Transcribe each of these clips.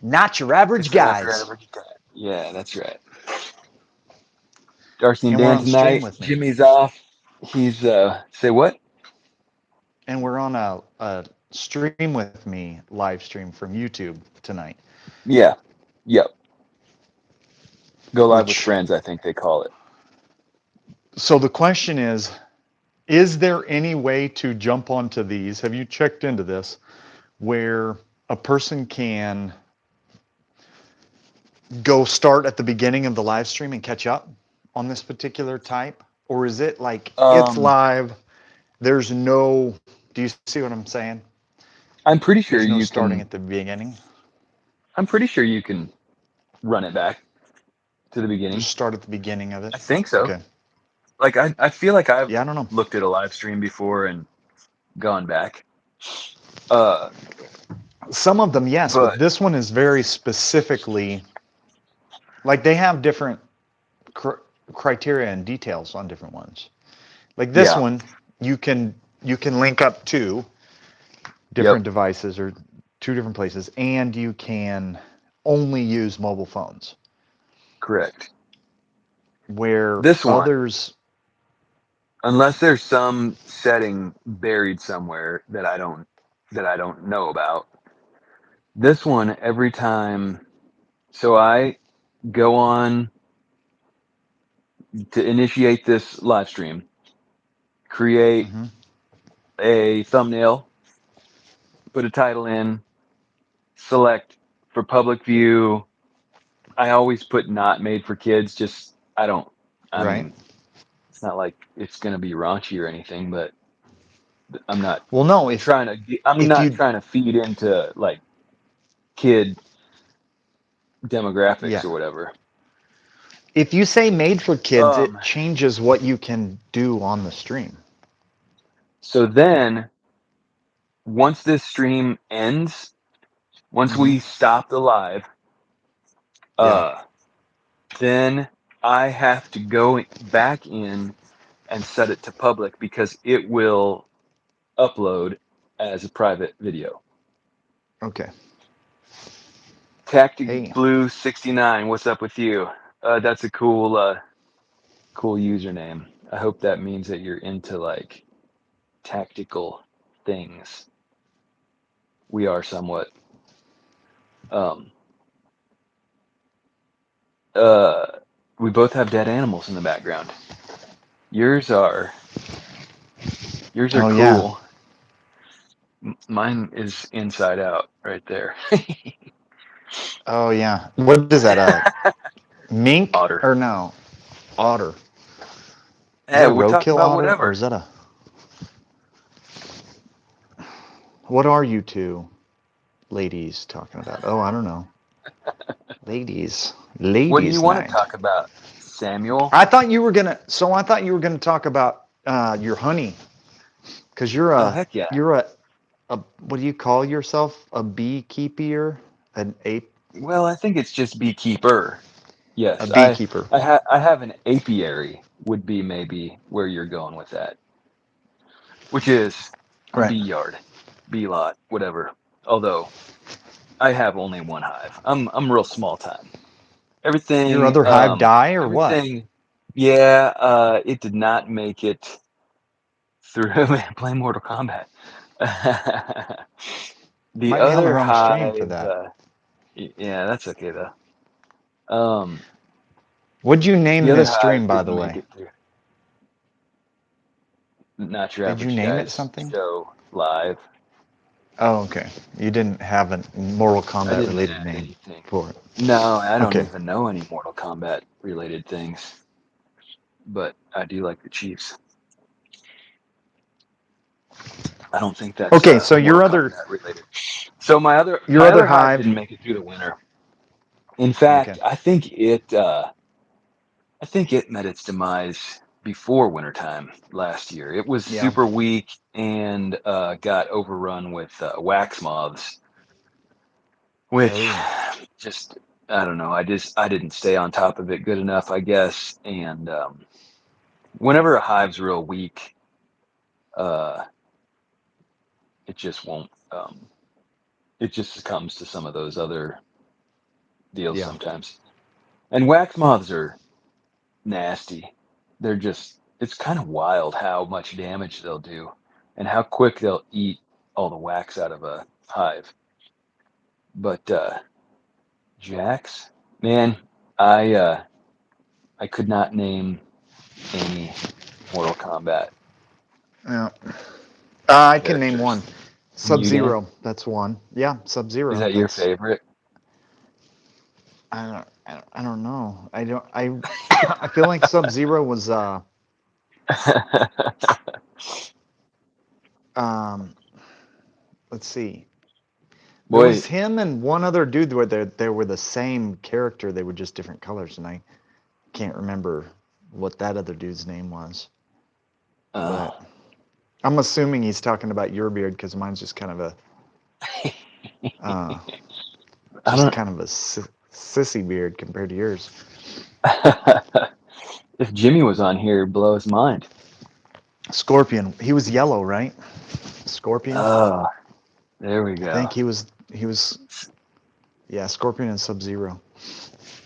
Not your average Because they're not your guys. average guy. Yeah, that's right. Darcy and And we're Dan on Stream tonight. With Me. Jimmy's off. He's say what? And we're on a Stream With Me live stream from YouTube tonight. Yeah. Yep. Go live with Which, friends, I think they call it. so the question is there any way to jump onto these? Have you checked into this where a person can go start at the beginning of the live stream and catch up on this particular type? Or is it like it's Um, live? There's no, do you see what I'm saying? I'm pretty There's sure no you starting can. at the beginning. I'm pretty sure you can run it back to the beginning. Just start at the beginning of it. I think so. Okay. Like I feel like I've Yeah, I don't know. looked at a live stream before and gone back. Uh, Some of them, yes, but but this one is very specifically like they have different cr- criteria and details on different ones. Like this yeah, one, you can you can link up to yep, different devices or two different places, and you can only use mobile phones. correct. Where This one, others, unless there's some setting buried somewhere that I don't know about. This one every time. So I go on to initiate this live stream, create mhm, a thumbnail, put a title in, select for public view. I always put not made for kids. Just I don't. I right? mean, it's not like it's gonna be raunchy or anything, but I'm not Well, no, trying to. I'm if not you, trying to feed into like kid demographics yeah, or whatever. if you say made for kids, Um. it changes what you can do on the stream. So then, once this stream ends, once Hmm. we stop the live, Yeah. uh, then I have to go back in and set it to public because it will upload as a private video. Okay. Tactic Hey. Blue 69, what's up with you? That's a cool username. I hope that means that you're into like tactical things. We are somewhat. Um, uh, we both have dead animals in the background. Yours are yours are Oh yeah. cool. Mine is inside out right there. Oh yeah. What is that? A mink Otter. or no? Otter. Is Hey, that a we're talking roadkill about otter or whatever. is that a? What are you two ladies talking about? Oh, I don't know. Ladies. What do you Ladies want to night. talk about, Samuel? I thought you were gonna. So I thought you were gonna talk about your honey, because Oh heck yeah. you're a what do you call yourself? A beekeeper? An ape? Well, I think it's just beekeeper. A Yes, beekeeper. I have an apiary would be maybe where you're going with that, which is a Right. bee yard, bee lot, whatever. Although I have only one hive. I'm real small time. Your other hive die or what? Everything. Yeah, it did not make it through playing Mortal Kombat. The Might be on the other wrong stream for hive, that. yeah, that's okay though. Um, What'd you name the other this hive stream, by the didn't make way? it through. Not your Did you average name it guys something? show live. Oh, okay. You didn't have a Mortal I Kombat didn't related add name anything. for it. No, I don't Okay. even know any Mortal Kombat related things, but I do like the Chiefs. I don't think that's Okay, so Mortal Kombat related. So your my other other hive hive. didn't make it through the winter. In Okay. fact, I think it met its demise before wintertime last year. It was Yeah. super weak and got overrun with wax moths, which Oh. just I don't know. I didn't stay on top of it good enough, I guess. And whenever a hive's real weak, uh, it just won't. It just succumbs to some of those other. deals Yeah. sometimes. And wax moths are nasty. They're just, it's kind of wild how much damage they'll do and how quick they'll eat all the wax out of a hive. But Jax, man, I could not name any Mortal Kombat Yeah. I can name one. characters. Can you, Dan? Sub-Zero. That's one. Yeah, Is Sub-Zero. that your That's favorite? I don't know. I feel like Sub-Zero was um let's see. There was Boy, him and one other dude where they were the same character. They were just different colors, and I can't remember what that other dude's name was. uh, But I'm assuming he's talking about your beard because mine's uh, I just don't. kind of a sissy beard compared to yours. If Jimmy was on here, it'd blow his mind. Scorpion. He was yellow, right? Scorpion. Oh, there we I go. think he was yeah, Scorpion and Sub-Zero.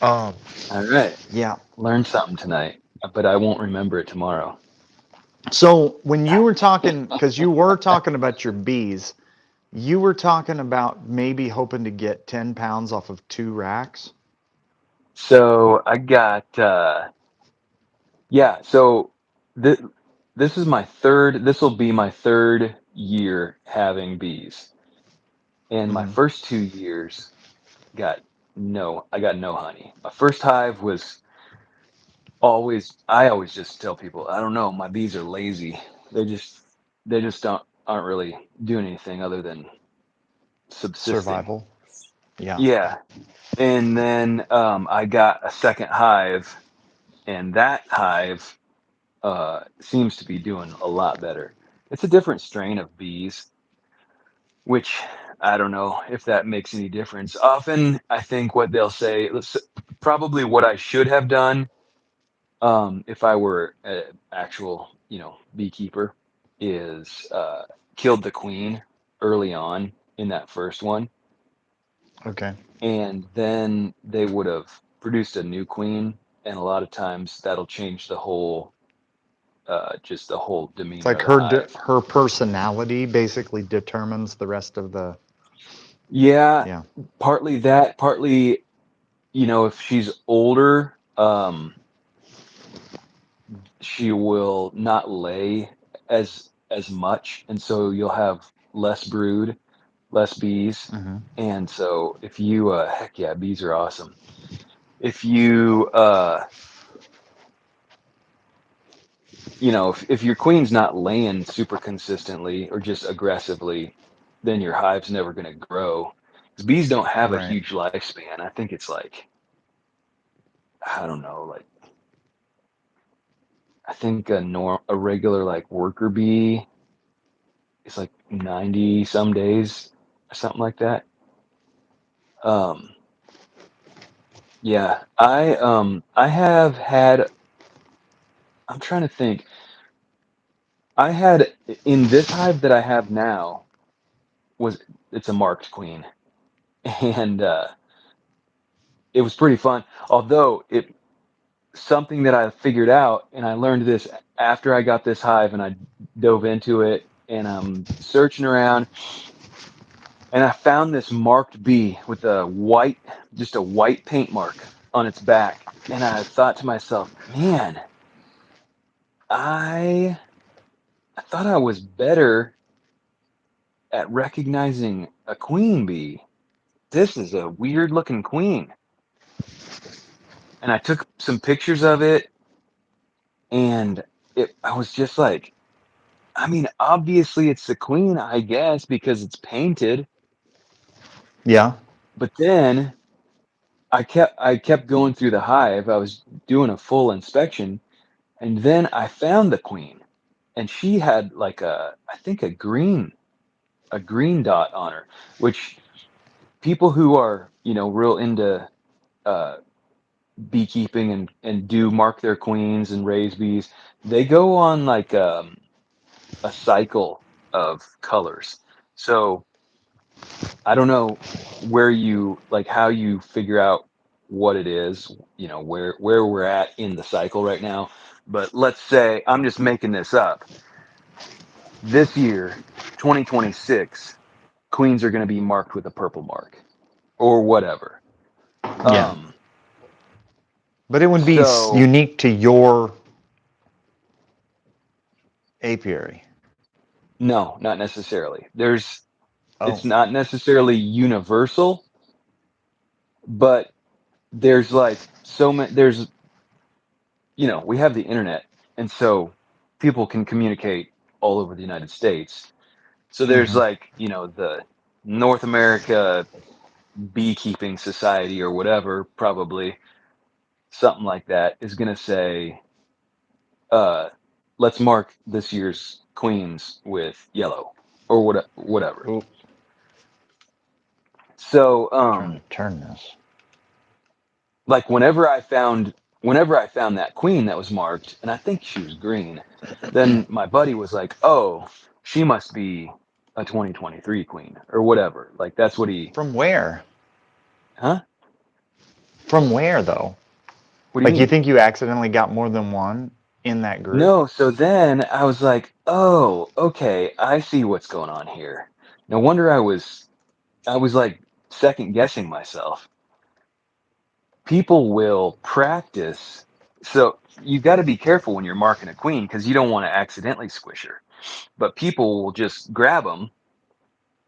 Um, All right, yeah. learned something tonight, but I won't remember it tomorrow. So when you were talking, because you were talking about your bees, you were talking about maybe hoping to get 10 pounds off of 2 racks. So I got yeah. So this this is my third. This will be my third year having bees, and my Hmm. first 2 years got I got no honey. My first hive was I always just tell people, I don't know, my bees are lazy. They just don't aren't really doing anything other than subsisting. Survival. Yeah. Yeah. And then I got a second hive, and that hive seems to be doing a lot better. It's a different strain of bees, which I don't know if that makes any difference. Often I think what they'll say, probably what I should have done, if I were an actual, beekeeper, is killed the queen early on in that first one, Okay. and then they would have produced a new queen, and a lot of times that'll change the whole, just the whole It's demeanor like of the hive. her personality basically determines the rest of the. Yeah, Yeah. partly that, partly, if she's older, she will not lay as much, and so you'll have less brood, less bees. Hmm. And so if you heck yeah, bees are awesome. If you if your queen's not laying super consistently or just aggressively, then your hive's never going to grow. 'Cause bees don't have a Right. huge lifespan. I think it's like, I don't know, like, I think a regular like worker bee is like 90 some days or something like that. Um, yeah, I have had. I'm trying to think. I had in this hive that I have now was it's a marked queen, and it was pretty fun. Although it something that I figured out, and I learned this after I got this hive, and I dove into it, and I'm searching around, and I found this marked bee with just a white paint mark on its back, and I thought to myself, man, I I thought I was better at recognizing a queen bee. This is a weird looking queen. And I took some pictures of it, and I was just like, I mean, obviously it's the queen, I guess, because it's painted. Yeah. But then I kept going through the hive. I was doing a full inspection, and then I found the queen, and she had like I think a green dot on her, which people who are, real into uh, beekeeping and do mark their queens and raise bees, they go on like a cycle of colors. So I don't know where you like how you figure out what it is, you know, where we're at in the cycle right now. But let's say, I'm just making this up. This year, 2026, queens are going to be marked with a purple mark or whatever. Yeah. Um, But it would be so unique to your apiary. no, not necessarily. Oh. It's not necessarily universal, but there's like so many, we have the internet, and so people can communicate all over the United States. So there's Hmm. like, the North America Beekeeping Society or whatever, probably something like that, is going to say, uh, let's mark this year's queens with yellow or whatever. Oop, So, trying to turn this. like whenever I found that queen that was marked, and I think she was green, then my buddy was like, "Oh, she must be a 2023 queen or whatever." Like that's what he, From where? huh? From where, though? What do you Like, you mean? think you accidentally got more than one in that group? No, so then I was like, "Oh, okay, I see what's going on here." No wonder I was like second guessing myself. People will practice. So you got to be careful when you're marking a queen because you don't want to accidentally squish her. But people will just grab them.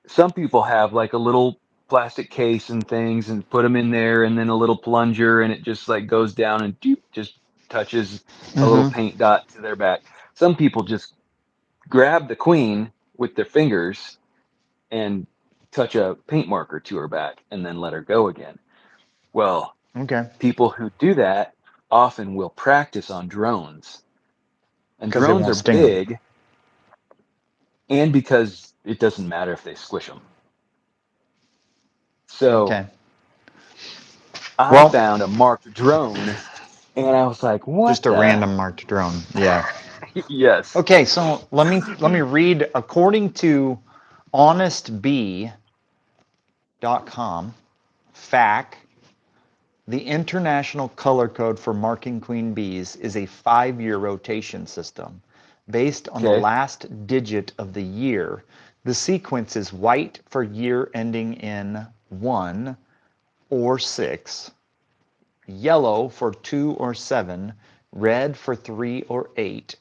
Some people have like a little plastic case and things and put them in there, and then a little plunger, and it just like goes down and doop, just touches a little Mm-hmm. paint dot to their back. Some people just grab the queen with their fingers and touch a paint marker to her back and then let her go again. Well, Okay. people who do that often will practice on drones, and Because it drones won't are sting them. big, and because it doesn't matter if they squish them. So Okay. I Well, found a marked drone, and I was like, "What just a the?" random marked drone. Yeah. Yes. Okay, so let me read according to honestbee.com, FAQ, the International Color Code for Marking Queen Bees is a 5-year rotation system. Based on the Okay. last digit of the year, the sequence is white for year ending in 1 or 6, yellow for 2 or 7, red for 3 or 8,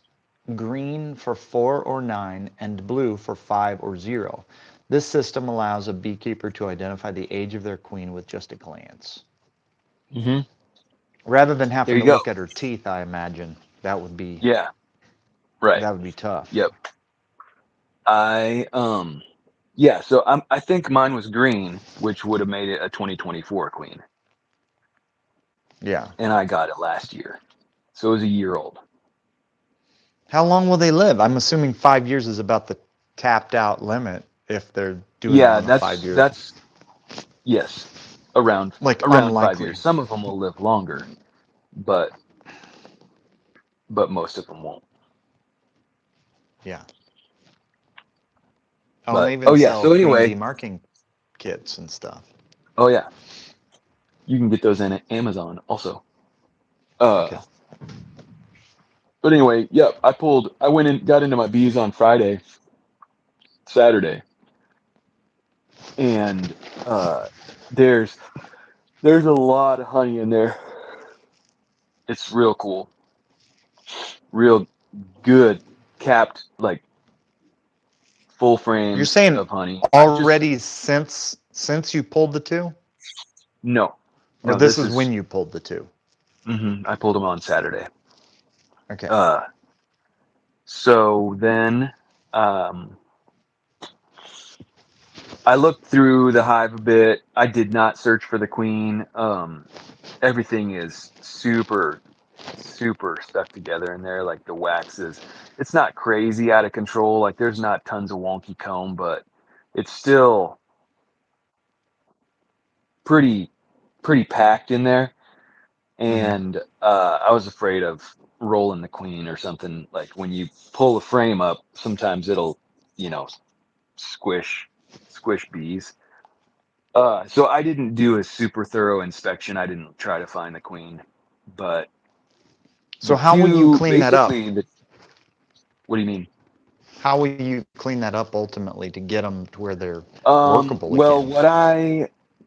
green for 4 or 9, and blue for 5 or 0. This system allows a beekeeper to identify the age of their queen with just a glance. Hmm. Rather than There having you to go. look at her teeth, I imagine Yeah. Right. that would be tough. Yep. I Yeah. So I think mine was green, which would have made it a 2024 queen, Yeah. and I got it last year, so it was a year old. How long will they live? I'm assuming 5 years is about the tapped out limit if they're doing it Yeah. on a That's 5 year, that's yes, around like around 5 years. unlikely. Some of them will live longer, but most of them won't. Yeah. Oh, and they But even oh yeah. sell So queen bee anyway, marking kits and stuff. oh yeah, you can get those in Amazon also. Uh, Okay. but anyway, yep. I went in, got into my bees on Saturday, and uh, there's a lot of honey in there. It's real cool, real good, capped, like full You're frames saying of honey. already since you pulled the two, No, or no. this This is is when you pulled the two? I pulled them on Saturday. Okay. Uh, so then, um, I looked through the hive a bit. I did not search for the queen. Everything is super, super stuck together in there. Like the wax is, it's not crazy out of control. Like there's not tons of wonky comb, but it's still pretty, pretty packed in there. Hmm. And I was afraid of rolling the queen or something. Like when you pull the frame up, sometimes it'll, you know, squish bees. So I didn't do a super thorough inspection. I didn't try to find the queen, but So the how will you two, clean that up? basically, what do you mean? How will you clean that up ultimately to get them to where they're workable Well, again?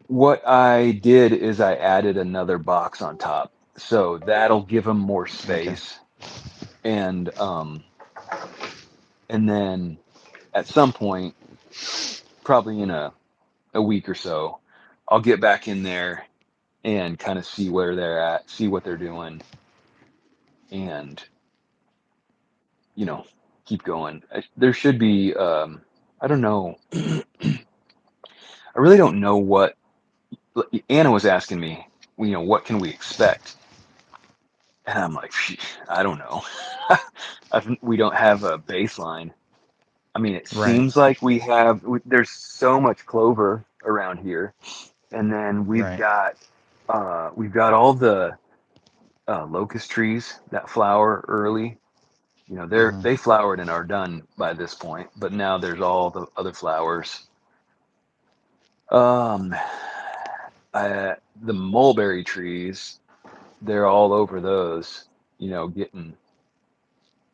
what I did is I added another box on top, so that'll give them more Okay. space, and and then at some point, probably in a week or so, I'll get back in there and kind of see where they're at, see what they're doing, and keep going. There should be, I don't know, I really don't know what. Anna was asking me, what can we expect? And I'm like, I don't know. We don't have a baseline. I mean, it Right. seems like there's so much clover around here, and then Right. we've got all the locust trees that flower early. Hmm. They flowered and are done by this point, but now there's all the other flowers. Um, the mulberry trees, they're all over those, getting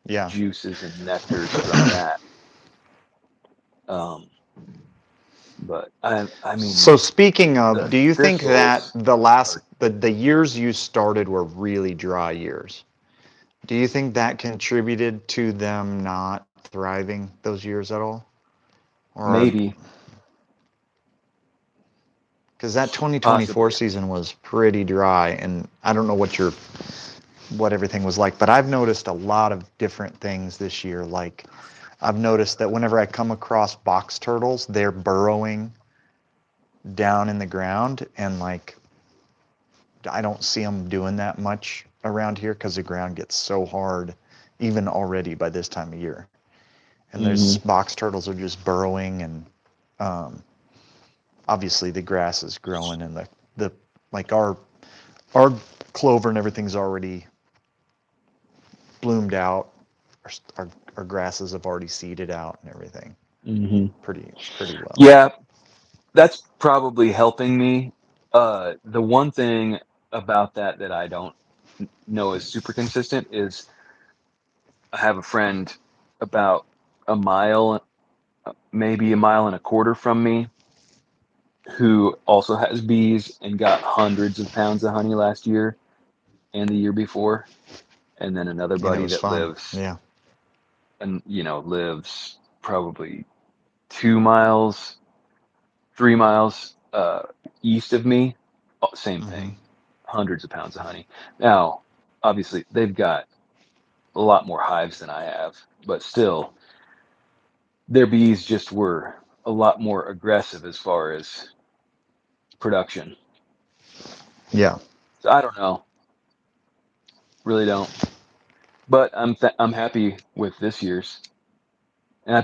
Yeah. juices and nectars from that. Um, but I mean, So speaking of, the do you think that thistles are the years you started were really dry years? Do you think that contributed to them not thriving those years at all? Or maybe, because that 2024 possibly. season was pretty dry, and I don't know what everything was like, but I've noticed a lot of different things this year. Like I've noticed that whenever I come across box turtles, they're burrowing down in the ground, and like I don't see them doing that much around here because the ground gets so hard, even already by this time of year. And there's Hmm. box turtles are just burrowing, and um, obviously the grass is growing, and the like our clover and everything's already bloomed out. Our grasses have already seeded out and everything Hmm. pretty well. Yeah, that's probably helping me. The one thing about that I don't know is super consistent is I have a friend about a mile, maybe a mile and a quarter from me, who also has bees and got hundreds of pounds of honey last year and the year before. And then another And it buddy was that fun. lives Yeah. and lives probably 2 miles, 3 miles east of me. Same Hmm. thing, hundreds of pounds of honey. Now, obviously, they've got a lot more hives than I have, but still, their bees just were a lot more aggressive as far as production. Yeah. So I don't know, really don't. But I'm happy with this year's, and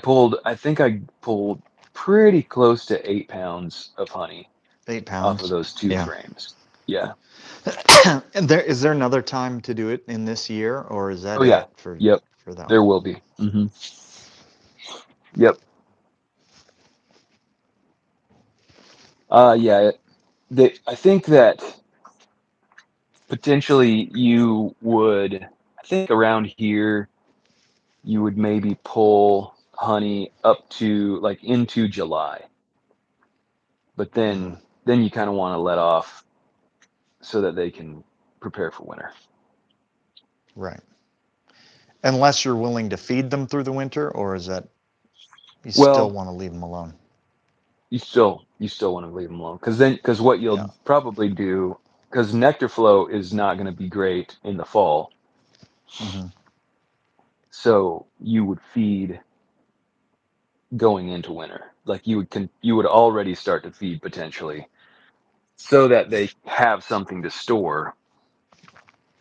I think I pulled pretty close to 8 pounds of honey Eight off of pounds. those two Yeah. frames. Yeah. And is there another time to do it in this year, or is that Oh yeah. it for Yep. that There one? will be. Yep. Yeah. I think that potentially you would. I think around here you would maybe pull honey up to like into July, but Hmm. then you kind of want to let off so that they can prepare for winter. Right. Unless you're willing to feed them through the winter, or is that you still Well, want to leave them alone? you still want to leave them alone because what Yeah. you'll probably do, because nectar flow is not going to be great in the fall, Hmm. so you would feed going into winter. Like you would already start to feed potentially so that they have something to store.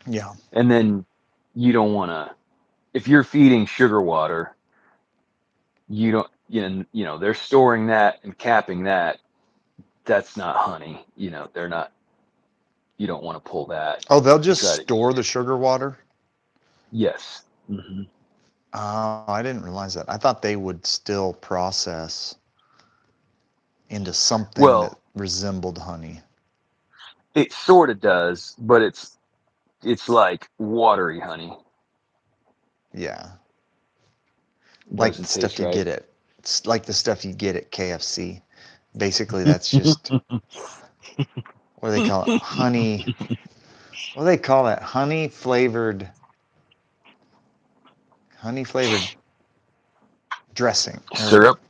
Yeah. And then you don't want to, if you're feeding sugar water, you don't, they're storing that and capping that. That's not honey. They're not, you don't want to pull that Oh, they'll and just try to eat store the it. sugar water? Yes. Hmm. Oh, I didn't realize that. I thought they would still process into something that Well, resembled honey. It sort of does, but it's like watery honey. Yeah. Like the Doesn't taste stuff you right. get at it's like the stuff you get at KFC. Basically, that's just what do they call it? Honey. What do they call it? Honey flavored dressing. Or Syrup,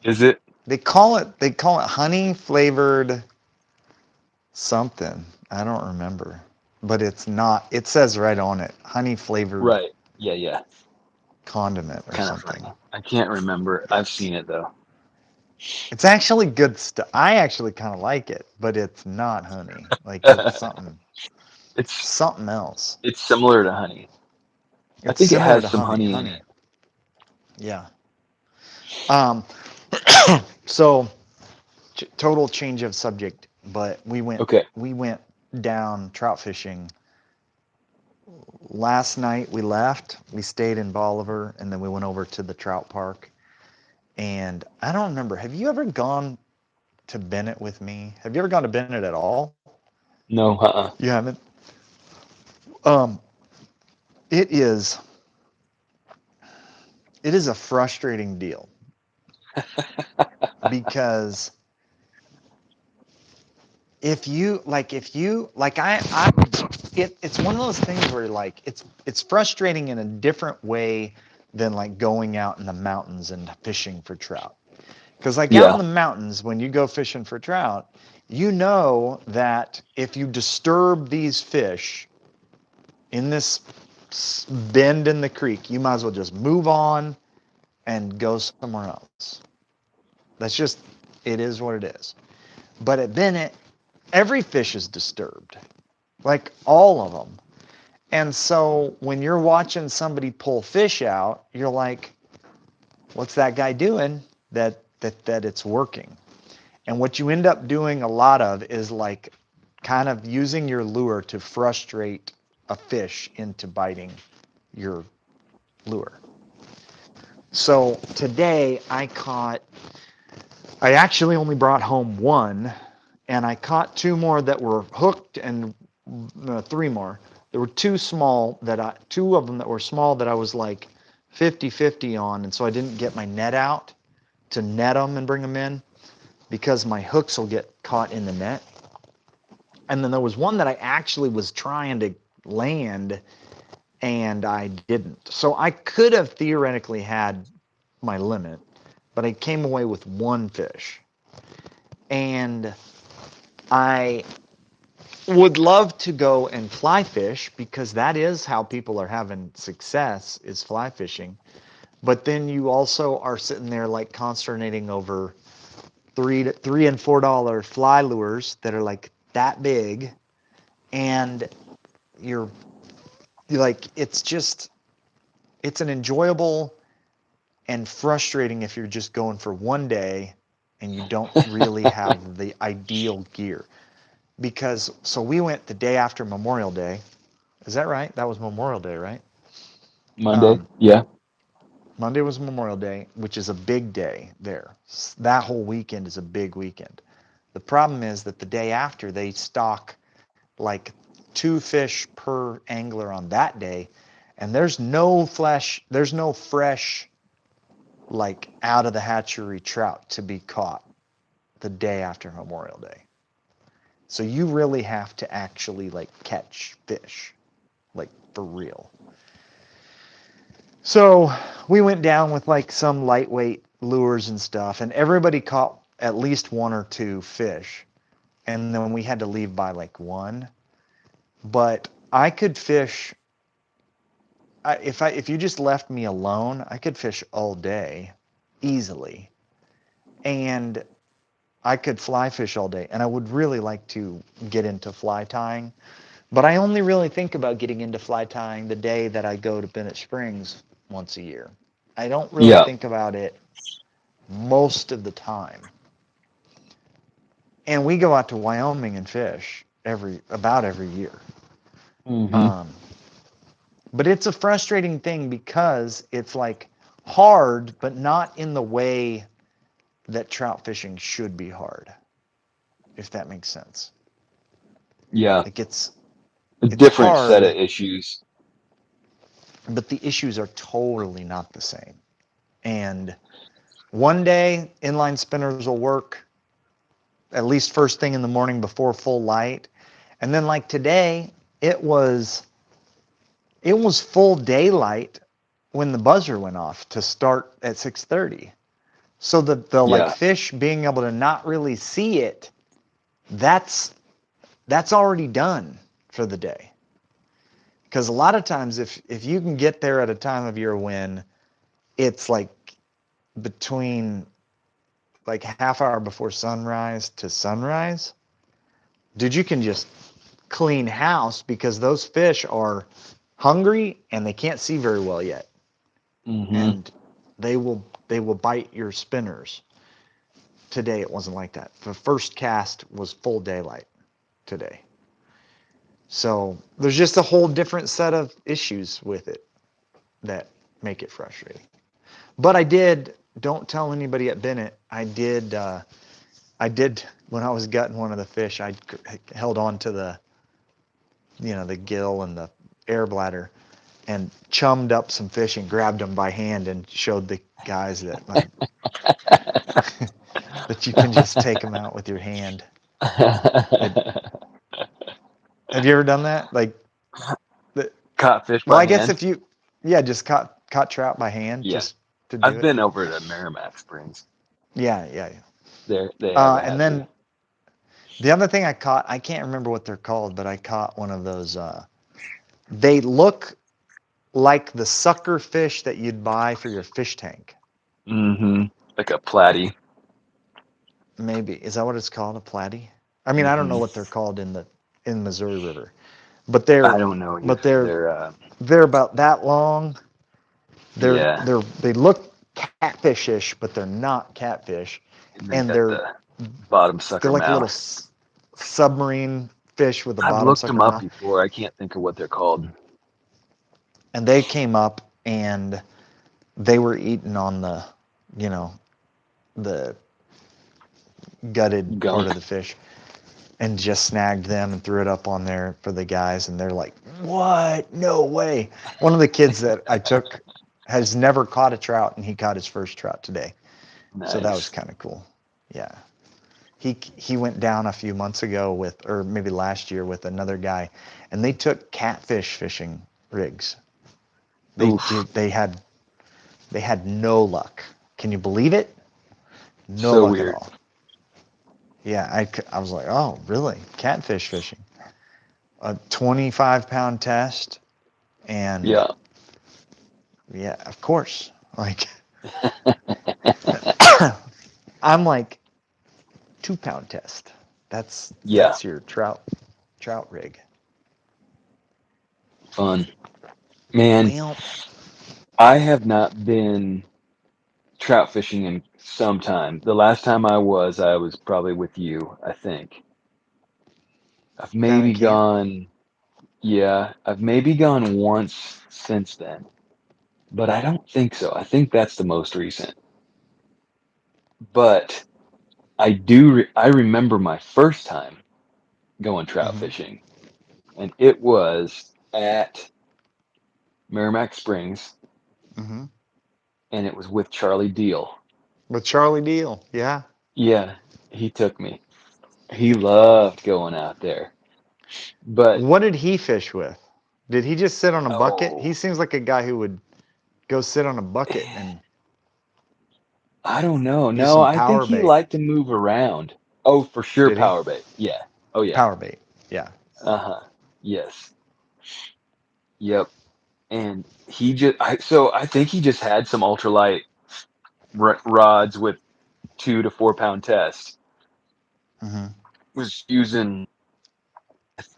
is it? they call it honey flavored something. I don't remember. But it's not. It says right on it, honey flavored Right. Yeah, yeah. condiment or Kind of something. funny. I can't remember. I've seen it though. It's actually good stuff. I actually kind of like it, but it's not honey. Like it's it's something else. it's similar to honey. I It's think it similar has to some honey. honey in Honey. it. Yeah. Um. So total change of subject, but Okay. we went down trout fishing last night. We left. We stayed in Bolivar, and then we went over to the trout park. And I don't remember. Have you ever gone to Bennett with me? Have you ever gone to Bennett at all? No, You haven't. Um. It is. It is a frustrating deal because it's one of those things where like it's frustrating in a different way than like going out in the mountains and fishing for trout. Because like out in yeah. the mountains, when you go fishing for trout, you know that if you disturb these fish in this bend in the creek, you might as well just move on and go somewhere else. That's just, it is what it is. But at Bennett, every fish is disturbed, like all of them. And so when you're watching somebody pull fish out, you're like, what's that guy doing that it's working? And what you end up doing a lot of is like kind of using your lure to frustrate a fish into biting your lure. So today I actually only brought home one, and I caught two more that were hooked, and three more. There were two of them that were small that I was like 50-50 on, and so I didn't get my net out to net them and bring them in because my hooks will get caught in the net. And then there was one that I actually was trying to land and I didn't. So I could have theoretically had my limit, but I came away with one fish. And I would love to go and fly fish because that is how people are having success is fly fishing. But then you also are sitting there like consternating over three and $4 fly lures that are like that big, and you're, you're like it's an enjoyable and frustrating if you're just going for one day and you don't really have the ideal gear. Because so we went the day after Memorial Day. Is that right? That was Memorial Day, right? Monday. Um, Yeah. Monday was Memorial Day, which is a big day there. That whole weekend is a big weekend. The problem is that the day after they stock like two fish per angler on that day, and there's no fresh like out of the hatchery trout to be caught the day after Memorial Day. So you really have to actually like catch fish, like for real. So we went down with like some lightweight lures and stuff, and everybody caught at least one or two fish. And then we had to leave by like one. But I could fish if you just left me alone, I could fish all day easily. And I could fly fish all day. And I would really like to get into fly tying. But I only really think about getting into fly tying the day that I go to Bennett Springs once a year. I don't really Yeah. think about it most of the time. And we go out to Wyoming and fish about every year. Hmm. Um, but it's a frustrating thing because it's like hard, but not in the way that trout fishing should be hard. if that makes sense. Yeah. Like A it's different set of hard, issues. but the issues are totally not the same. And one day inline spinners will work at least first thing in the morning before full light. And then like today, it was full daylight when the buzzer went off to start at 6:30. So the like Yeah. fish being able to not really see it, that's already done for the day. Because a lot of times if you can get there at a time of year when it's like between like half hour before sunrise to sunrise, dude, you can just clean house because those fish are hungry and they can't see very well yet, Hmm. and they will bite your spinners. Today it wasn't like that. The first cast was full daylight today. So there's just a whole different set of issues with it that make it frustrating. But I did, don't tell anybody at Bennett, I did, when I was gutting one of the fish, I held on to the, the gill and the air bladder and chummed up some fish and grabbed them by hand and showed the guys that like that you can just take them out with your hand. It, have you ever done that? Like, the, Caught fish well, by I guess hand. if you, yeah, just caught trout by hand Yeah. just to do I've it. been over to Merrimack Springs. Yeah, yeah, yeah. There they have a And hatchery. then the other thing I caught, I can't remember what they're called, but I caught one of those. They look like the sucker fish that you'd buy for your fish tank. Hmm. Like a platy. Maybe is that what it's called, a platy? I mean, I don't know Hmm. what they're called in Missouri River, but I don't know either. but they're They're they're about that long. yeah. They look catfishish, but they're not catfish, And they and got the bottom they're sucker like a little mouth. submarine fish with a I've bottom looked them sucker up mouth. before. I can't think of what they're called. And they came up and they were eating on you know, the gutted part of Gunk. the fish and just snagged them and threw it up on there for the guys. And they're like, what? No way. One of the kids that I took has never caught a trout and he caught his first trout today. So that was Nice. kind of cool. Yeah. He went down a few months ago with, or maybe last year with another guy, and they took catfish fishing rigs. Oof. They had no luck. Can you believe it? No So luck at weird. all. Yeah, I was like, oh, really? Catfish fishing. A 25-pound test, and Yeah. yeah, of course. Like, I'm like 2-pound test. Yeah. That's your trout rig. Fun. Man, Well, I have not been trout fishing in some time. The last time I was probably with you, I think. I've down at maybe camp. gone, yeah, I've maybe gone once since then, but I don't think so. I think that's the most recent. But I remember my first time going trout Hmm. fishing, and it was at Merrimack Springs, Hmm. and it was with Charlie Deal. With Charlie Deal. Yeah. Yeah, he took me. He loved going out there. But What did he fish with? Did he just sit on a bucket? He oh, seems like a guy who would go sit on a bucket and I don't know. use No, some I think power he bait. liked to move around. Oh, for sure, Did he? power bait. Yeah. Oh, yeah. Power bait. Yeah. Uh-huh. Yes. Yep. And he just, so I think he just had some ultralight rods with 2 to 4 pound test. Hmm. Was using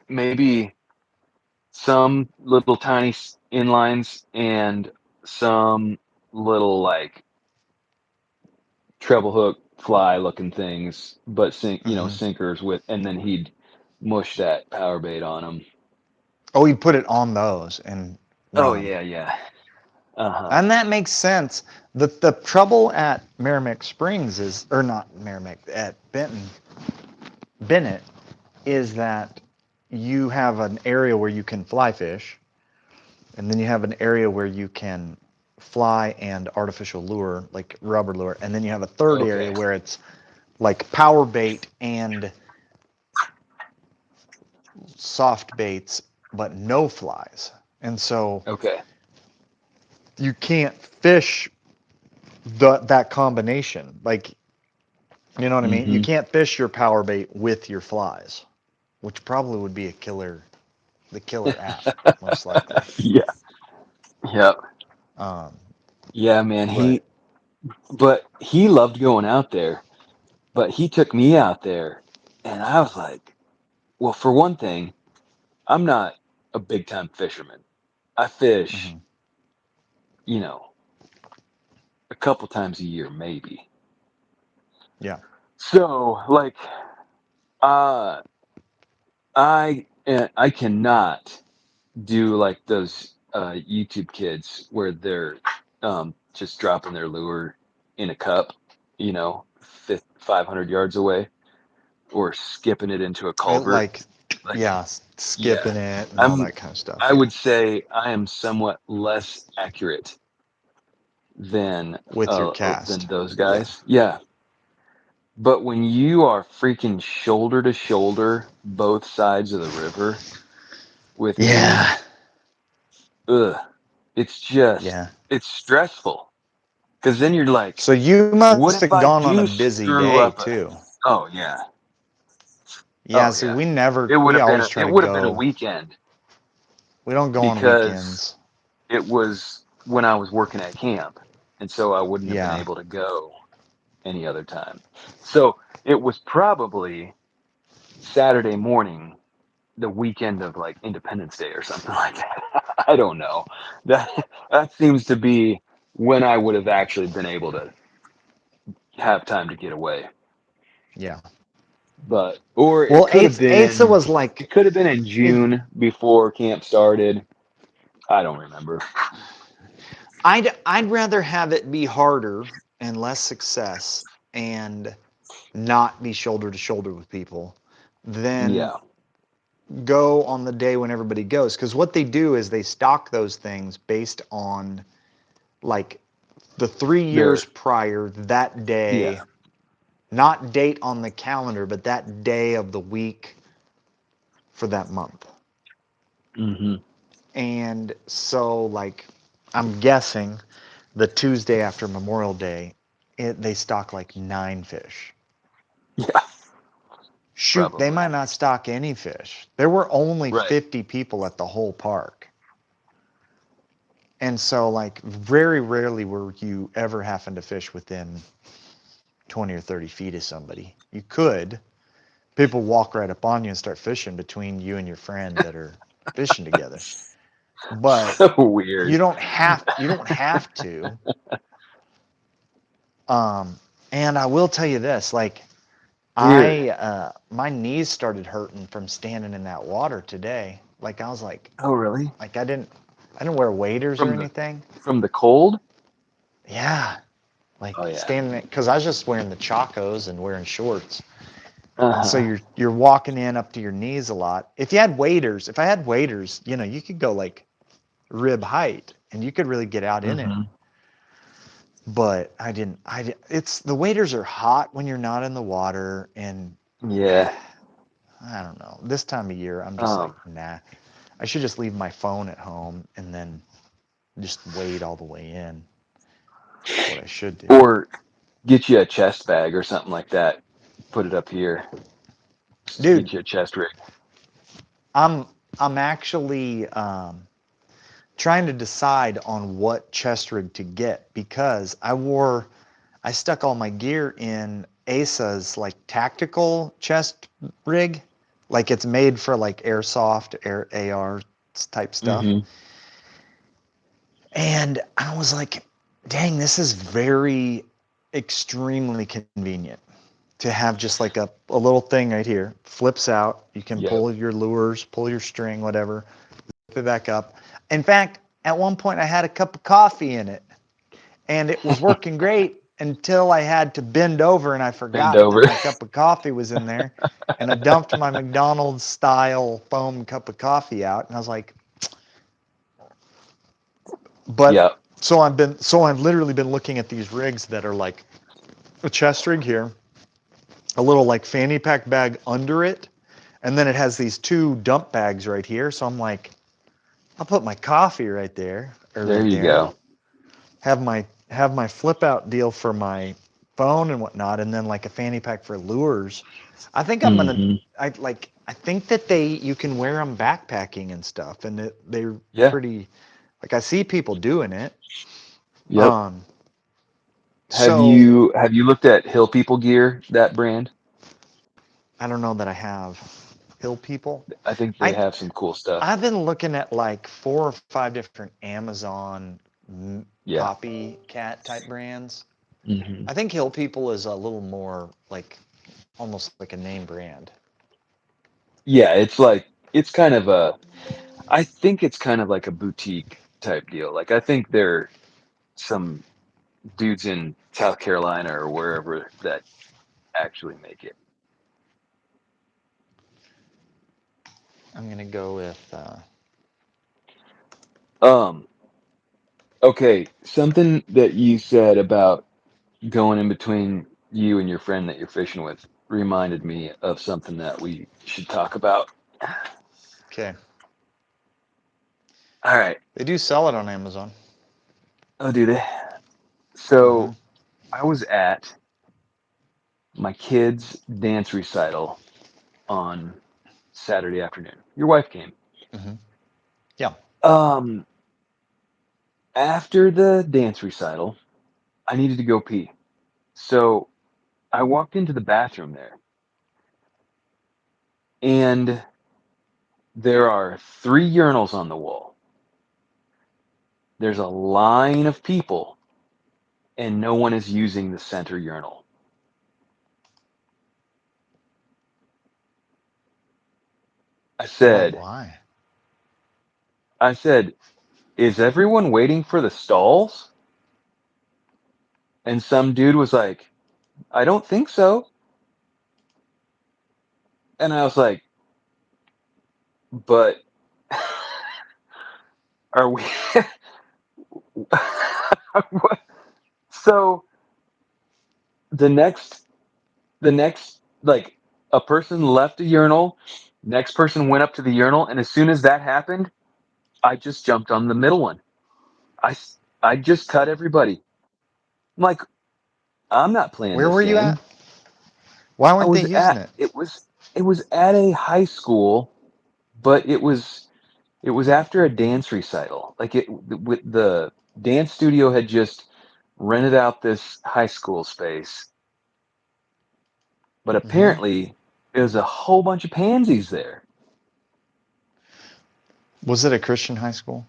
maybe some little tiny inlines and some little like treble hook fly looking things, but Hmm. sinkers with, and then he'd mush that power bait on them. Oh, he'd put it on those and Oh run them. yeah, yeah. Uh-huh. And that makes sense. The trouble at Merrimack Springs is, or not Merrimack, at Benton, Bennett is that you have an area where you can fly fish, and then you have an area where you can fly and artificial lure, like rubber lure, and then you have a third area Okay. where it's like power bait and soft baits, but no flies. And so Okay. you can't fish that combination. Like, you know what I mean? You Mm-hmm. can't fish your power bait with your flies, which probably would be the killer app, most likely. Yeah. Yep. Um, Yeah, man. but But he loved going out there. But he took me out there, and I was like, well, for one thing, I'm not a big time fisherman. I fish, mhm. you know, a couple times a year, maybe. Yeah, So, like, uh, I cannot do like those YouTube kids where they're just dropping their lure in a cup, 500 yards away, or skipping it into a I culvert. like, Like, yeah, yeah, skipping it and all I'm. that kind of stuff. I Yeah, would say I am somewhat less accurate than with your cast. those Yeah, guys. Yeah, but when you are freaking shoulder to shoulder, both sides of the river with me, yeah, ugh, it's just yeah. it's stressful because then you're like, So you what must if have I gone on a do busy screw day up a? too. Oh yeah, Yeah, oh see, yeah. we always try It to would have been a go. weekend We don't go on because weekends. it was when I was working at camp, and so I wouldn't have been Yeah, able to go any other time. So it was probably Saturday morning, the weekend of like Independence Day or something like that. I don't know. That that seems to be when I would have actually been able to have time to get away. yeah. But or Well, Eighthsa was like, it could have been in if June before camp started. I don't remember. I'd rather have it be harder and less success and not be shoulder to shoulder with people than Yeah. go on the day when everybody goes. Because what they do is they stock those things based on like the 3 years There. prior, that Yeah. day, not date on the calendar, but that day of the week for that month. Hmm. And so, like, I'm guessing the Tuesday after Memorial Day, they stock like 9 fish. Yeah. Shoot, they Probably. might not stock any fish. There were only Right. 50 people at the whole park. And so, like, very rarely were you ever having to fish within 20 or 30 feet of somebody. You could. People walk right up on you and start fishing between you and your friend that are fishing together. But So weird. you don't have to. And I will tell you this, like, Weird. my knees started hurting from standing in that water today. Like, I was Oh, really? like I didn't wear waders or From the anything. from the cold? Yeah, like Oh yeah. standing because I was just wearing the chacos and wearing shorts. And so Uh-huh. you're walking in up to your knees a lot. If I had waders, you could go like rib height and you could really get out in it. Hmm. But it's the waders are hot when you're not in the water, and Yeah. I don't know. This time of year, I'm just like, Um, nah. I should just leave my phone at home and then just wade all the way in. That's what I should do. or get you a chest bag or something like that. Put it up here. Dude, Get you a chest rig. I'm I'm actually trying to decide on what chest rig to get because I stuck all my gear in Asa's like tactical chest rig, like it's made for like airsoft, air AR type stuff. Hmm. And I was like, dang, this is very extremely convenient to have just like a little thing right here. Flips out. You can Yep. pull your lures, pull your string, whatever, zip it back up. In fact, at one point I had a cup of coffee in it and it was working great until I had to bend over and I Bend forgot that over. my cup of coffee was in there, and I dumped my McDonald's style foam cup of coffee out, and I was like, but Yep. I've literally been looking at these rigs that are like a chest rig here, a little like fanny pack bag under it, and then it has these two dump bags right here. So I'm like, I'll put my coffee right there or There right you there. go. Have my flip out deal for my phone and whatnot, and then like a fanny pack for lures. I think I'm gonna Hmm. I think that you can wear them backpacking and stuff, and they're Yeah. pretty like I see people doing it. Yep. Um, Have so you have you looked at Hill People Gear, that brand? I don't know that I have Hill People. I think they I have some cool stuff. I've been looking at like 4 or 5 different Amazon Yeah. copycat type brands. Hmm. I think Hill People is a little more like almost like a name brand. Yeah, it's kind of a I think it's kind of like a boutique type deal. Like I think there some dudes in South Carolina or wherever that actually make it. I'm gonna go with Um, okay, something that you said about going in between you and your friend that you're fishing with reminded me of something that we should talk about. okay. All right. They do sell it on Amazon. Oh, do they? Mm-hmm. So I was at my kid's dance recital on Saturday afternoon. Your wife came. Mm-hmm. Yeah. Um, After the dance recital, I needed to go pee. So I walked into the bathroom there, and there are 3 urinals on the wall. There's a line of people, and no one is using the center urinal. I said, Why? I said, is everyone waiting for the stalls? And some dude was like, I don't think so. And I was like, but are we? So the next, the next, like a person left a urinal, next person went up to the urinal, and as soon as that happened, I just jumped on the middle one. I, I just cut everybody. I'm like, I'm not playing Where this were you game. at? Why I weren't they was using at it? it was at a high school, but it was after a dance recital. Like it with the dance studio had just rented out this high school space, but Mm-hmm. apparently there's a whole bunch of pansies there. Was it a Christian high school?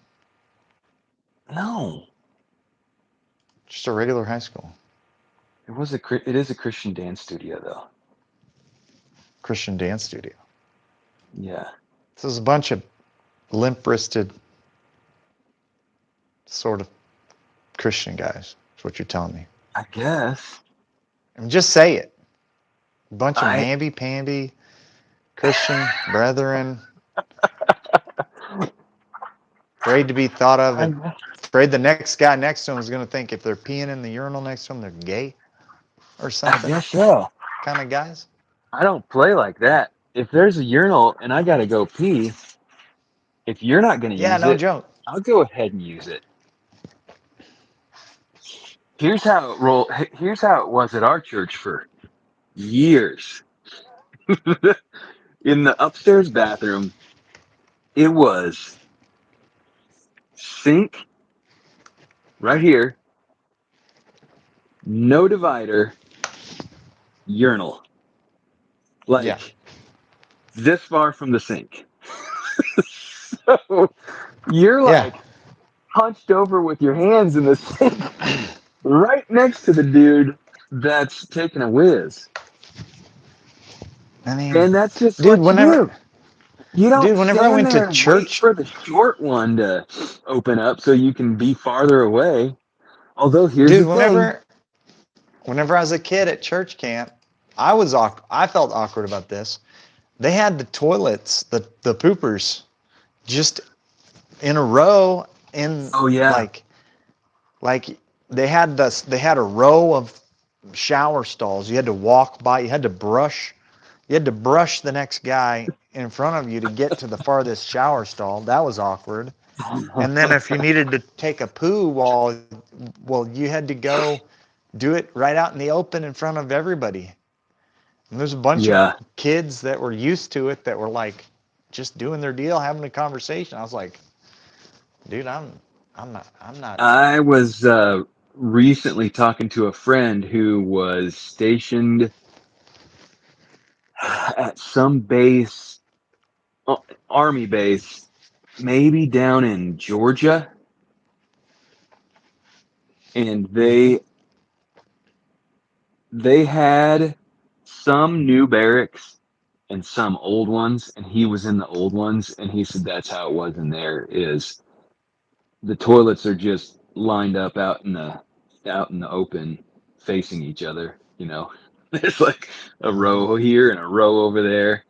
No, Just a regular high school. it is a Christian dance studio though. Christian dance studio. Yeah, This is a bunch of limp-wristed sort of Christian guys. That's what you're telling me. I guess. I mean, just say it. A bunch of I namby-pamby Christian brethren, afraid to be thought of, I and afraid the next guy next to him is going to think if they're peeing in the urinal next to him, they're gay or I something. guess so. Kind of guys. I don't play like that. If there's a urinal and I gotta go pee, if you're not gonna Yeah, use no it, joke. I'll go ahead and use it. Here's how it roll. Here's how it was at our church for years. In the upstairs bathroom, it was sink right here, no divider, urinal, Yeah. like this far from the sink. So you're Yeah. like hunched over with your hands in the sink, right next to the dude that's taking a whiz, I mean, and that's just dude, what you whenever, do. You don't dude, whenever I stand went to there and wait church, for the short one to open up so you can be farther away. Although here's the dude, thing, whenever, whenever I was a kid at church camp, I felt awkward about this. They had the toilets, the poopers, just in a row in Oh yeah. like they had a row of shower stalls. You had to walk by, you had to brush the next guy in front of you to get to the farthest shower stall. That was awkward. And then if you needed to take a poo well, you had to go do it right out in the open in front of everybody. And there's a bunch of Yeah. kids that were used to it that were like just doing their deal, having a conversation. I was like, dude, I'm not. I was recently talking to a friend who was stationed at some base, uh, army base, maybe down in Georgia, and Mhm. they had some new barracks and some old ones, and he was in the old ones, and he said that's how it was in there. Is the toilets are just lined up out in the open, facing each other. You know, there's like a Mhm. row here and a row over there,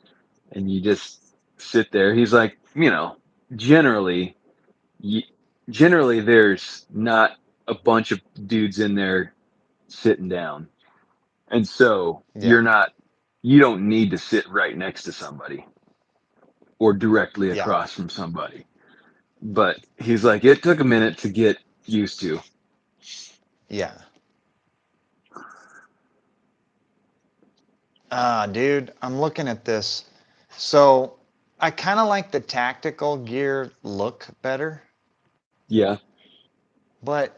and you just sit there. He's like, generally, y- generally there's not a bunch of dudes in there sitting down, and so Yeah. you don't need to sit right next to somebody or directly Yeah. across from somebody. But he's like, it took a minute to get used to. Yeah. Dude, I'm looking at this. So I kind of like the tactical gear look better, Yeah. but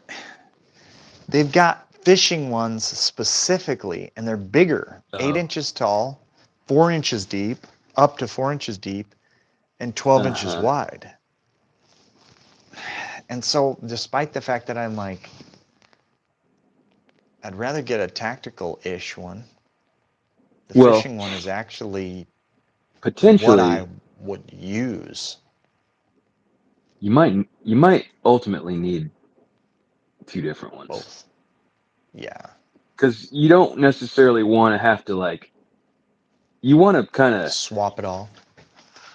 they've got fishing ones specifically, and they're bigger, 8 inches tall, 4 inches deep, up to 4 inches deep, and 12 inches Uh-huh. wide. And so, despite the fact that I'm like, I'd rather get a tactical ish one, the Well, fishing one is actually what I potentially would use. you might ultimately need two different ones Both. Yeah. because you don't necessarily want to have to like you want to kind of Swap it all.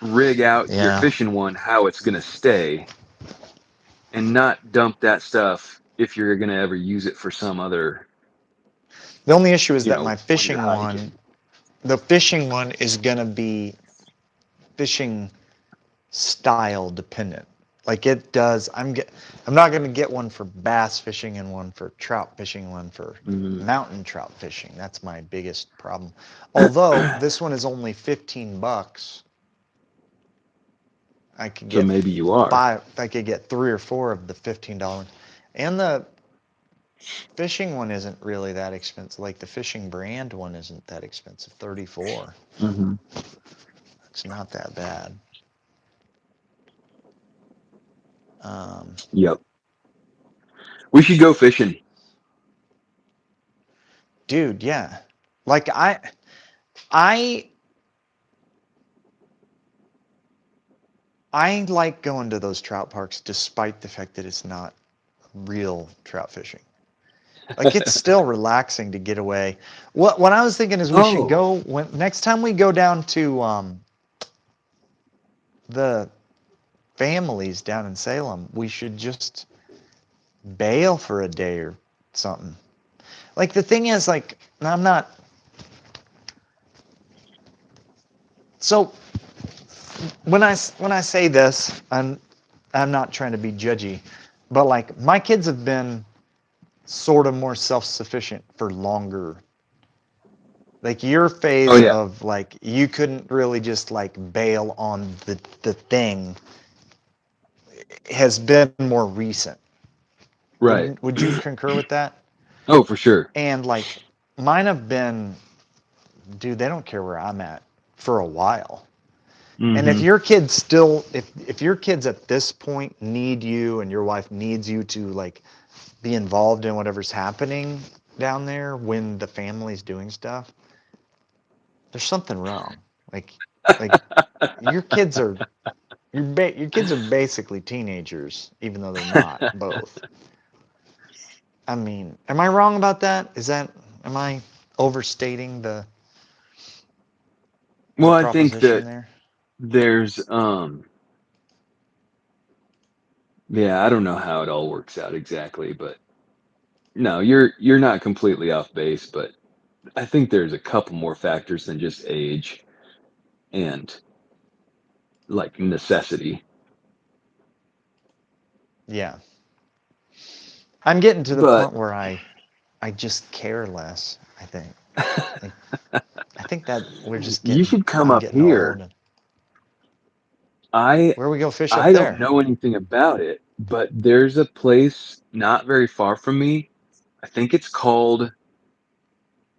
rig out your Yeah. fishing one how it's going to stay and not dump that stuff if you're going to ever use it for some other, The only issue is that my when you're hiking. the fishing one is going to be fishing style dependent. Like it does, I'm not going to get one for bass fishing and one for trout fishing, one for Mhm. mountain trout fishing. That's my biggest problem. Although this one is only $15, I could So get maybe you are. I could get 3 or 4 of the $15 ones. And the fishing one isn't really that expensive. Like the fishing brand one isn't that expensive. 34. Hmm. It's not that bad. Um, Yep. We should go fishing. dude, yeah. Like I I like going to those trout parks despite the fact that it's not real trout fishing. Like it's still relaxing to get away. What I was thinking is we should Oh, go when next time we go down to the families down in Salem, we should just bail for a day or something. Like the thing is, like I'm not. So when I say this, I'm not trying to be judgy, but like my kids have been sort of more self-sufficient for longer. Like your oh phase yeah, of like you couldn't really just like bail on the thing has been more recent. right. Would you concur with that? Oh, for sure. And like mine have been, dude, they don't care where I'm at for a while. And if Hmm. your kids still, if your kids at this point need you and your wife needs you to like be involved in whatever's happening down there when the family's doing stuff, there's something wrong. Like your kids are your kids are basically teenagers, even though they're not both. I mean, am I wrong about that? Is that Am I overstating the Well, I think proposition that there? there's yeah, I don't know how it all works out exactly, but no, you're not completely off base, but I think there's a couple more factors than just age and like necessity. Yeah. I'm getting to the But point where I just care less, I think. Like I think that we're just you getting should come I'm up getting old. here. And I where we go fish up I don't there? know anything about it, but there's a place not very far from me. I think it's called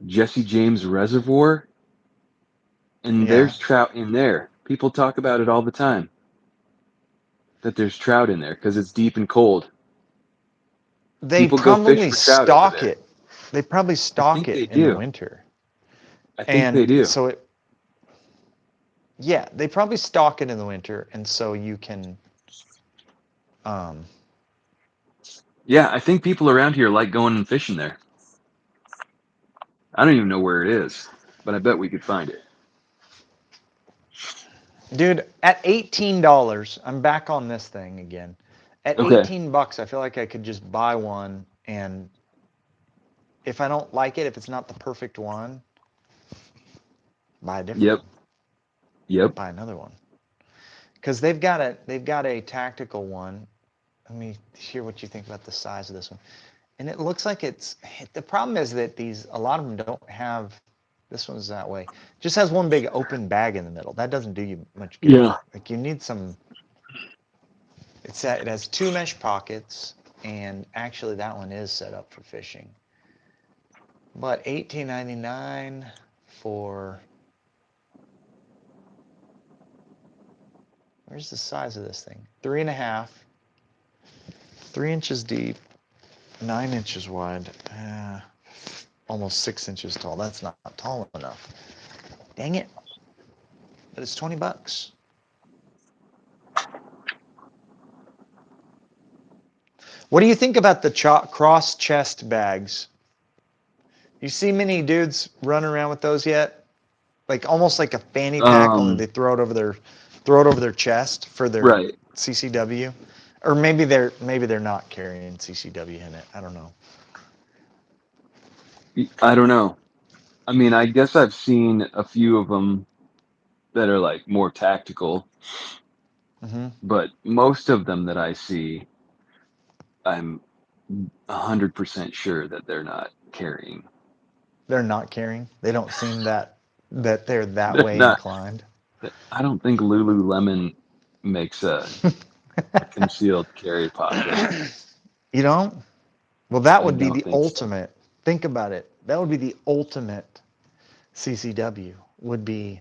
Jesse James Reservoir, and Yeah. there's trout in there. People talk about it all the time that there's trout in there because it's deep and cold. They People go fish probably for trout over stock there. it. They probably I stock think it they in the do. winter. I think they And do. so it yeah, they probably stock it in the winter and so you can um Yeah, I think people around here like going and fishing there. I don't even know where it is, but I bet we could find it. dude, at $18, I'm back on this thing again. At Okay. 18 bucks, I feel like I could just buy one and if I don't like it, if it's not the perfect one, buy a different Yep. one. Yep. Buy another one. Cuz they've got a tactical one. Let me hear what you think about the size of this one. And it looks like it's the problem is that these a lot of them don't have this one's that way. Just has one big open bag in the middle. That doesn't do you much good. Yeah. Like you need some it has two mesh pockets and actually that one is set up for fishing. But $18.99 for where's the size of this thing? 3.5, 3 inches deep, 9 inches wide, almost 6 inches tall. That's not tall enough. Dang it. But it's 20 bucks. What do you think about the cross chest bags? You see many dudes running around with those yet? Like almost like a fanny pack, only Um. they throw it over their chest for their Right. CCW, or maybe they're not carrying CCW in it. I don't know. I don't know. I mean, I guess I've seen a few of them that are like more tactical, Hmm. but most of them that I see, I'm 100% sure that they're not carrying. They're not carrying. They don't seem that they're that They're way not. inclined. I don't think Lululemon makes a concealed carry pocket. You know? Well, that I would be don't the think so. ultimate. Think about it. That would be the ultimate CCW. Would be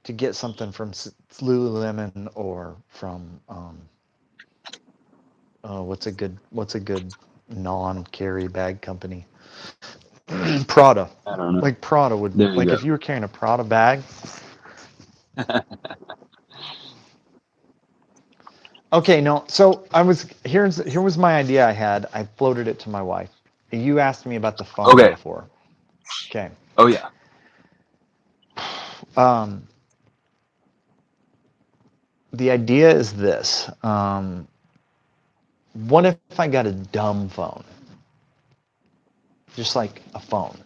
to get something from Lululemon or from what's a good non-carry bag company? Prada. I don't know. Like Prada would There you like go. if you were carrying a Prada bag. Okay, no. So here was my idea I had. I floated it to my wife. You asked me about the phone Okay. before. Okay. Oh yeah. Um, the idea is this. What if I got a dumb phone? Just like a phone.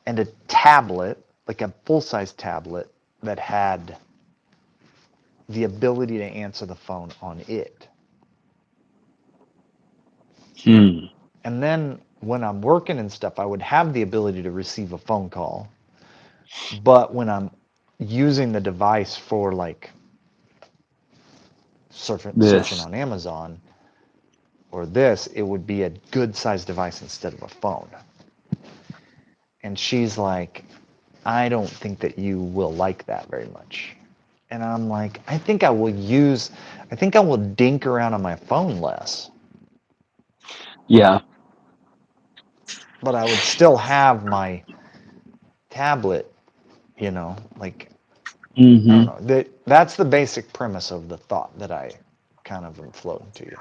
And a tablet, like a full-size tablet that had the ability to answer the phone on it. Hmm. And then when I'm working and stuff, I would have the ability to receive a phone call. But when I'm using the device for like searching This. on Amazon or this, it would be a good sized device instead of a phone. And she's like, I don't think that you will like that very much. And I'm like, I think I will dink around on my phone less, Yeah. but I would still have my tablet, like, I don't Hmm. know. That's the basic premise of the thought that I kind of am floating to you.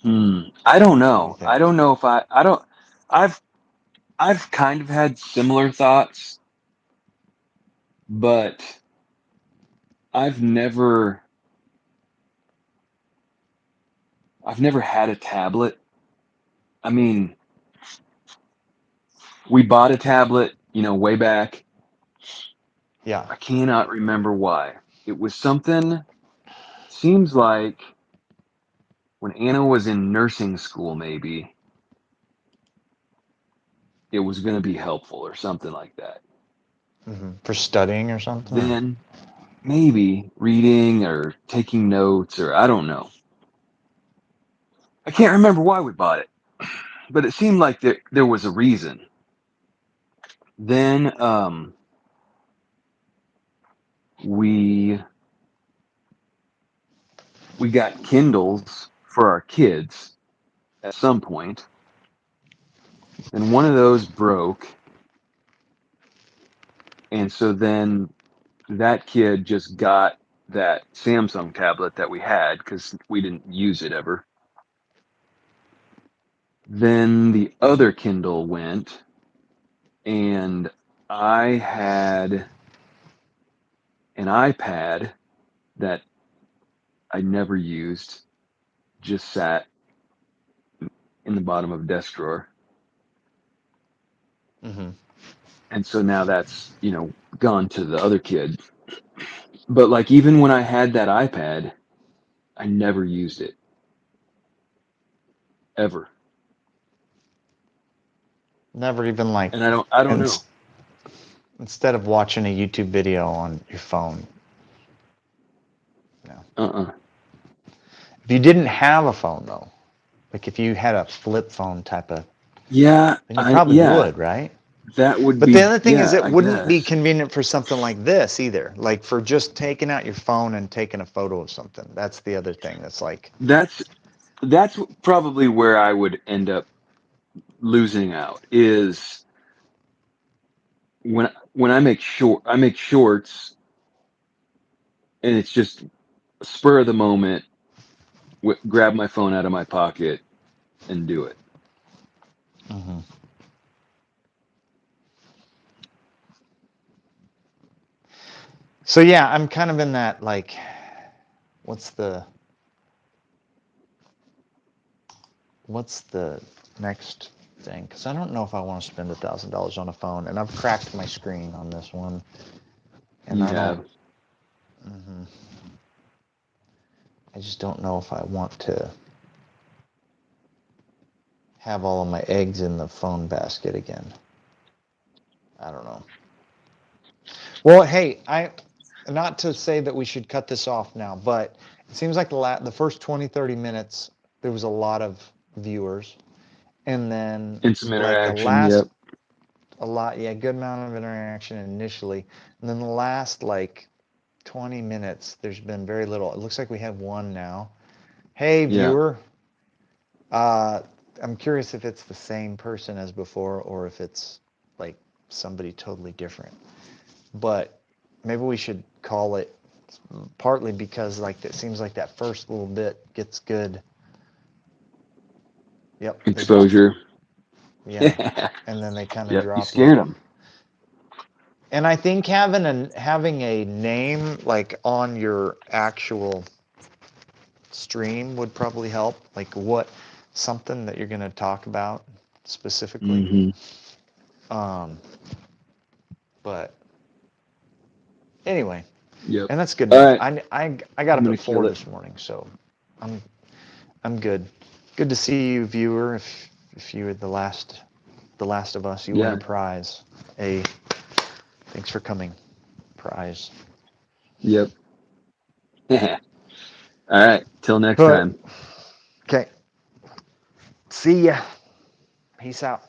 Hmm. I don't What do you know. I think? don't know if I don't. I've I've kind of had similar thoughts, but I've never I've never had a tablet. I mean, we bought a tablet, way back. Yeah. I cannot remember why. It was something, seems like when Anna was in nursing school, maybe it was going to be helpful or something like that. For studying or something? Then maybe reading or taking notes, or I don't know. I can't remember why we bought it, but it seemed like there was a reason. Then we got Kindles for our kids at some point, and one of those broke, and so then that kid just got that Samsung tablet that we had because we didn't use it ever. Then the other Kindle went, and I had an iPad that I never used, just sat in the bottom of a desk drawer. Mm-hmm. And so now that's, gone to the other kid. But like even when I had that iPad, I never used it. Ever. Never even like, And I don't know. ins- instead of watching a YouTube video on your phone. No. Uh-uh. If you didn't have a phone though, like if you had a flip phone type of, Yeah, then you probably yeah, would, right? that would But the be, other thing is yeah, it I wouldn't be guess. convenient for something like this either. Like for just taking out your phone and taking a photo of something. That's the other thing. That's like, That's probably where I would end up losing out is when I make shorts and it's just spur of the moment, grab my phone out of my pocket and do it. mhm. So yeah, I'm kind of in that like, what's the what's the next thing? Because I don't know if I want to spend $1,000 on a phone, and I've cracked my screen on this one, and You I don't. have. Mhm. I just don't know if I want to have all of my eggs in the phone basket again. I don't know. Well, hey, not to say that we should cut this off now, but it seems like the first 20, 30 minutes there was a lot of viewers, and then And some like the interaction. last Yep. a lot, yeah, good amount of interaction initially, and then the last like 20 minutes there's been very little. It looks like we have one now. Hey, Yeah. viewer. Uh, I'm curious if it's the same person as before or if it's like somebody totally different. But maybe we should call it partly because like it seems like that first little bit gets good. Yep, they dropped. Exposure. Yeah, Yep. and then they kind of You drop scared low. them. And I think having a name like on your actual stream would probably help. Like what something that you're going to talk about specifically. Mm-hmm. Um, but anyway, Yep. and that's good All enough. right. I got I'm up gonna at kill 4 it. this morning, so I'm I'm good. Good to see you, viewer. If you were the last of us, you win a Yeah. prize. Thanks for coming. Prize. Yep. All right. Till next But time. okay. See ya. Peace out.